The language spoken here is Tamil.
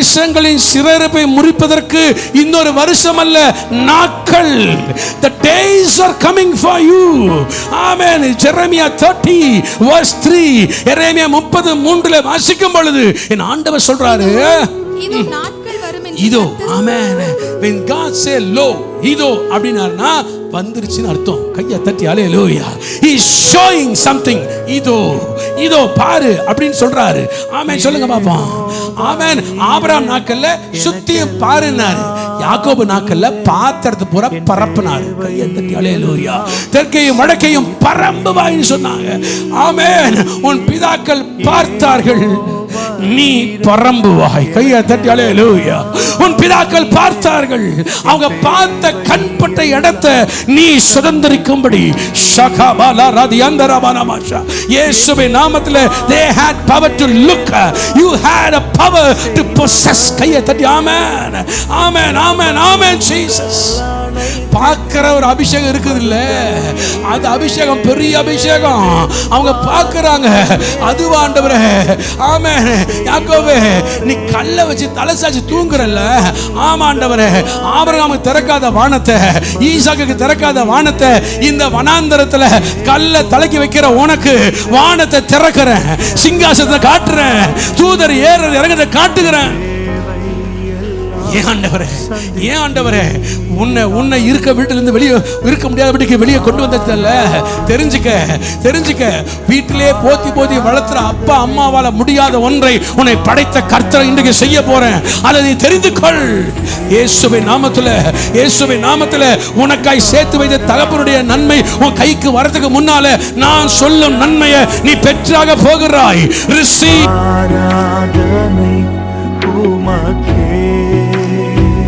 வருஷங்களின் சிறையிருப்பை முறிப்பதற்கு இன்னொரு வருஷம் அல்ல, நாட்கள். The days are coming for you. Amen. Jeremiah 30 verse 3. எரேமியா 30:3 வாசிக்கும் பொழுது என் ஆண்டவர் சொல்றாரு, இதோ நாட்கள் வரும் என்று. இதோ. ஆமென். When God say lo, இதோ அப்படினார்னா வந்துருச்சுன்னு அர்த்தம். கையை தட்டி ஹல்லேலூயா. He is showing something. இதோ இதோ பாரு அப்படின்னு சொல்றாரு. ஆமென். சொல்லுங்க பாப்போம். ஆமென். ஆபிரகாம் நாட்கள்ல சுத்தியும் பாருனாரு, யாக்கோபு நாட்கள்ல பாத்திரத்து பூரா பரப்புனாரு. கையை தட்டி ஹல்லேலூயா. தெற்கையும் வடக்கையும் பரம்புவாயின்னு சொன்னாங்க. ஆமென். உன் பிதாக்கள் பார்த்தார்கள், நீ பரம்புவாய். கையை தட்டி ஹல்லேலூயா. உன் பிதாக்கள் பார்த்தார்கள், அவங்க பார்த்த கண்பட்ட இடத்தை நீ சுதந்தரிக்கும்படி ஷகபாலா ரதியந்தரபானமாஷா இயேசுவின் நாமத்தில் they had power to look, you had a power to possess. கையை தட்டி ஆமென் ஆமென் ஆமென் ஆமென். ஜீசஸ் பார்க்கிற ஒரு அபிஷேகம் இருக்குது இல்ல, அந்த அபிஷேகம் பெரிய அபிஷேகம். அவங்க பார்க்கறாங்க, அதுவா ஆண்டவரே. ஆமென். யாக்கோபே, நீ கல்லை வச்சு தலை சாய்ச்சி தூங்குறல்ல, ஆமா ஆண்டவரே. ஆபிரகாமுக்கு திறக்காத வானத்தை, ஈசாக்குக்கு திறக்காத வானத்தை, இந்த வனாந்தரத்துல கல்லை தலைக்கு வைக்கிற உனக்கு வானத்தை திறக்கிறேன், சிங்காசனத்தை காட்டுறேன், தூதர் ஏற இறங்கத்தை காட்டுகிறேன். ஏன் ஆண்டவரே, ஏன் ஆண்டவரே, உன்னை இருக்க வீட்டிலிருந்து வெளியே இருக்க முடியாதபடிக்கு வெளியே கொண்டு வந்ததில்ல. தெரிஞ்சுக்க வீட்டிலே போத்தி போத்தி வளர்த்துற அப்பா அம்மாவால முடியாத ஒன்றை உன்னை படைத்த கர்த்தர் இன்றைக்கு செய்ய போறேன். அதை நீ தெரிந்து கொள். இயேசுவின் நாமத்திலே உனக்காய் சேர்த்து வைத்த தகப்பனுடைய நன்மை உன் கைக்கு வரதுக்கு முன்னால நான் சொல்லும் நன்மையை நீ பெற்றாக போகிறாய். ரிசீவ்.